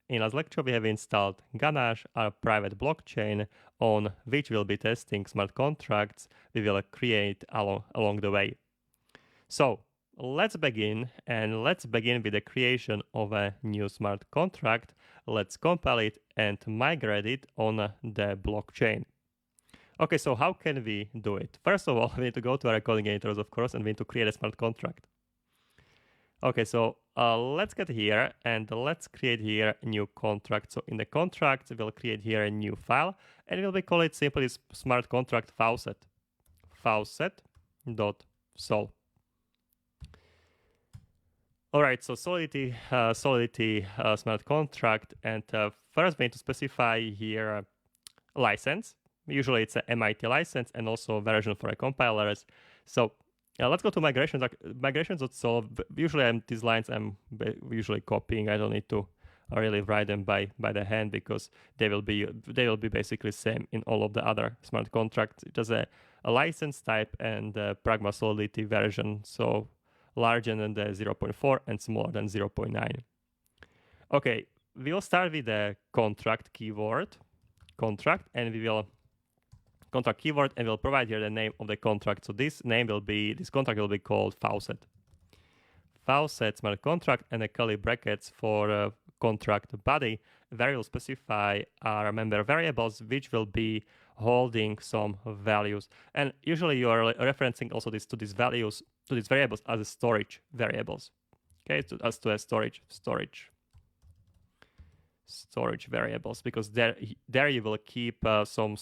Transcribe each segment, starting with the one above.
in last lecture we have installed Ganache, our private blockchain on which we'll be testing smart contracts we will create along the way. So let's begin, and let's begin with the creation of a new smart contract. Let's compile it and migrate it on the blockchain. Okay, so how can we do it? First of all, we need to go to our coding editors, of course, and we need to create a smart contract. Okay, so let's get here and let's create here a new contract. So in the contract, we'll create here a new file and we'll call it simply smart contract faucet. Faucet.sol. All right, so Solidity smart contract, and first we need to specify here a license. Usually it's a MIT license and also version for a compilers. So let's go to migrations.sol. Usually these lines I'm usually copying. I don't need to really write them by the hand because they will be basically same in all of the other smart contracts. It has a license type and Pragma Solidity version. So larger than the 0.4 and smaller than 0.9. Okay, we'll start with the contract keyword, contract, and we will contract keyword, and we'll provide here the name of the contract. So this contract will be called faucet. Faucet smart contract, and the curly brackets for contract body, where we'll specify our member variables, which will be holding some values. And usually you are referencing also to these variables as storage variables. Okay, as to a storage variables, because there you will keep some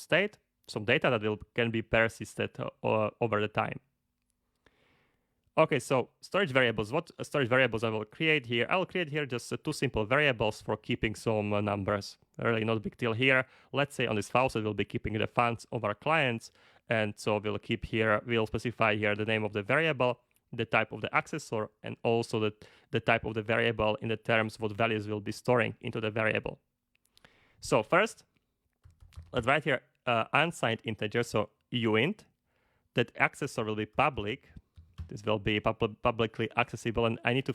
data that can be persisted over the time. Okay, so storage variables. What storage variables I will create here? I will create here just two simple variables for keeping some numbers. Really not a big deal here. Let's say on this faucet we'll be keeping the funds of our clients, and so we'll specify here the name of the variable, the type of the accessor, and also the type of the variable in the terms what values we'll be storing into the variable. So first, let's write here unsigned integer, so uint. That accessor will be public. This will be publicly accessible, and I need to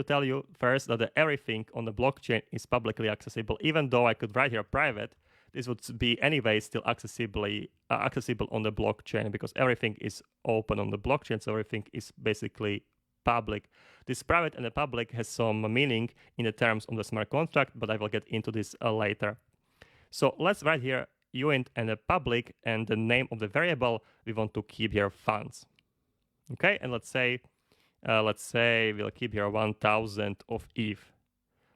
tell you first that everything on the blockchain is publicly accessible. Even though I could write here private, this would be anyway still accessible on the blockchain, because everything is open on the blockchain, so everything is basically public. This private and the public has some meaning in the terms of the smart contract, but I will get into this later. So let's write here uint and the public, and the name of the variable we want to keep here funds. Okay, and let's say we'll keep here 1000 of ETH,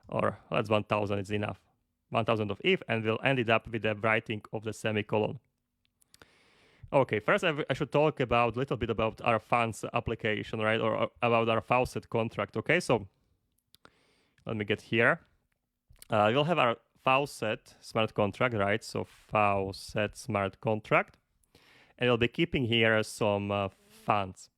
or let's 1000 is enough. 1000 of ETH, and we'll end it up with the writing of the semicolon. Okay, first I should talk a little bit about our funds application, right, or about our faucet contract. Okay, so let me get here. We'll have our faucet smart contract, right? So faucet smart contract, and we'll be keeping here some funds.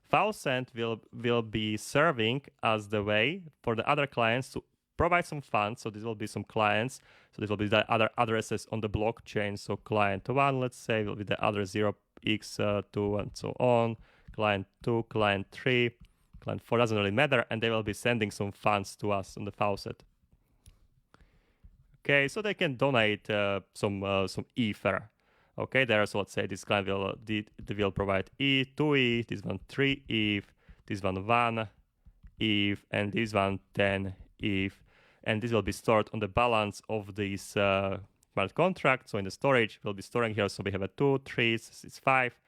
Faucet will be serving as the way for the other clients to provide some funds. So this will be some clients. So this will be the other addresses on the blockchain. So client 1, let's say, will be the other 0x2 and so on. Client 2, client 3, client 4, doesn't really matter. And they will be sending some funds to us on the faucet. Okay, so they can donate some ether. Okay, there, so let's say this client will provide ETH, 2 ETH, this one 3 ETH, this one 1 ETH, and this one 10 ETH. And this will be stored on the balance of this smart contract. So in the storage, we'll be storing here. So we have a 2, 3, 6, 5,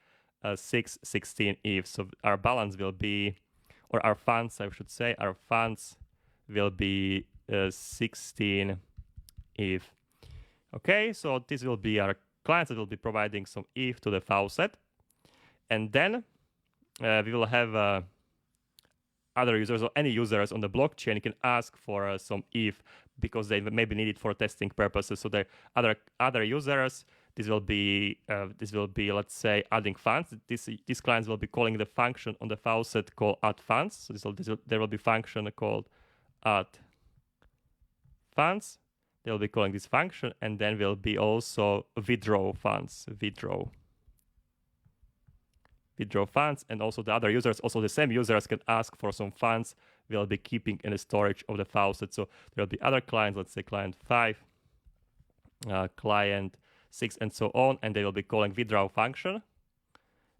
6, 16 ETH. So our balance will be, or our funds, I should say, our funds will be 16 ETH. Okay, so this will be our clients that will be providing some ETH to the faucet. And then we will have other users or any users on the blockchain can ask for some ETH because they maybe need it for testing purposes. So the other users, this will be let's say adding funds. These clients will be calling the function on the faucet called add funds. So there will be function called add funds. They will be calling this function, and then will be also withdraw funds, withdraw funds, and also the other users, also the same users can ask for some funds will be keeping in the storage of the faucet. So there will be other clients, let's say client 5, client 6, and so on, and they will be calling withdraw function,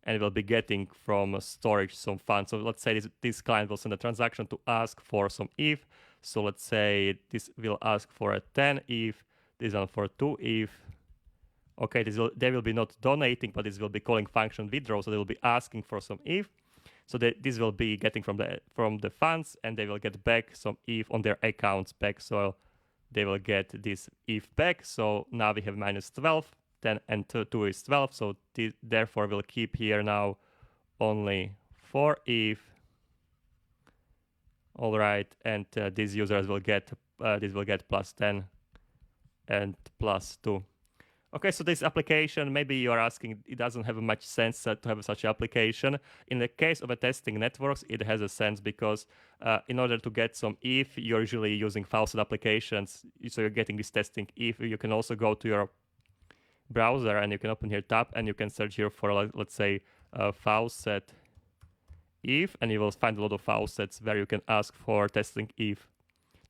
and will be getting from storage some funds. So let's say this client will send a transaction to ask for some ETH. So let's say this will ask for a 10 ETH, this one for 2 ETH. Okay, they will be not donating, but this will be calling function withdraw, so they will be asking for some ETH. So this will be getting from the funds, and they will get back some ETH on their accounts back. So they will get this ETH back. So now we have minus 12, 10 and 2 is 12. So therefore we'll keep here now only 4 ETH. All right, and these users will get plus 10 and plus 2. Okay, so this application, maybe you are asking, it doesn't have much sense to have such an application. In the case of a testing networks, it has a sense because in order to get some ETH, you're usually using faucet applications. So you're getting this testing ETH. You can also go to your browser and you can open here tab and you can search here for, let's say, faucet ETH, and you will find a lot of faucets where you can ask for testing ETH,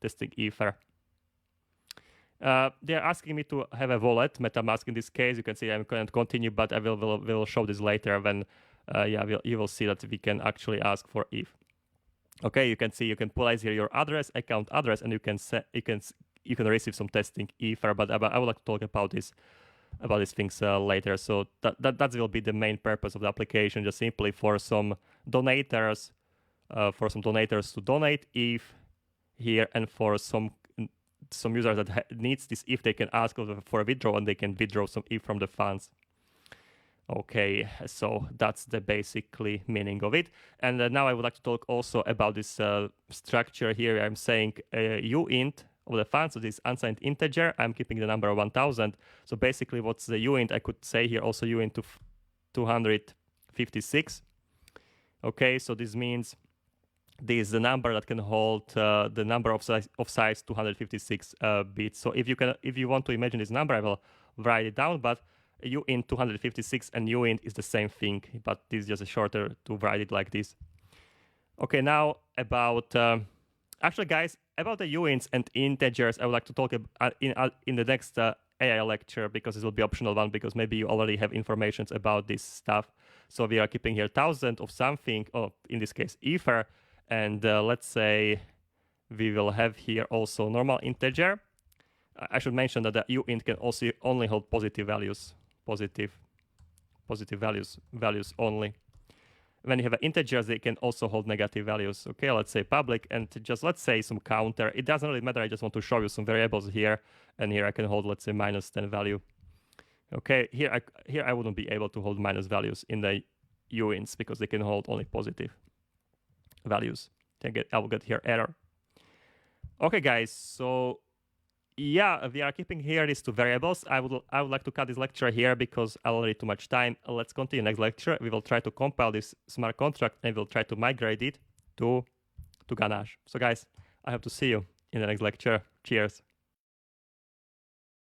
testing Ether. They're asking me to have a wallet, MetaMask in this case. You can see I can't continue, but I will show this later when you will see that we can actually ask for ETH. Okay, you can see you can place here your address, account address, and you can receive some testing Ether. But I would like to talk about these things later. So that will be the main purpose of the application, just simply for some donators, to donate ETH here, and for some users that needs this ETH, they can ask for a withdrawal and they can withdraw some ETH from the funds. Okay, so that's the basically meaning of it. And now I would like to talk also about this structure here. I'm saying uint of the funds, so this unsigned integer. I'm keeping the number of 1000. So basically what's the uint? I could say here also uint to 256. Okay, so this means this is the number that can hold the number of size 256 bits. So if you want to imagine this number, I will write it down, but uint 256 and uint is the same thing, but this is just shorter to write it like this. Okay, now about actually guys, about the uints and integers, I would like to talk in the next AI lecture, because this will be optional one, because maybe you already have information about this stuff. So we are keeping here 1000 of something, or in this case Ether, and let's say we will have here also normal integer. I should mention that the uint can also only hold positive values, positive values only. When you have integers, they can also hold negative values. Okay, let's say public, and just let's say some counter. It doesn't really matter. I just want to show you some variables here, and here I can hold, let's say, minus 10 value. Okay, here I wouldn't be able to hold minus values in the uints because they can hold only positive values. I will get here error. Okay, guys. So yeah, we are keeping here these two variables. I would like to cut this lecture here because I already too much time. Let's continue next lecture. We will try to compile this smart contract and we'll try to migrate it to Ganache. So guys, I hope to see you in the next lecture. Cheers.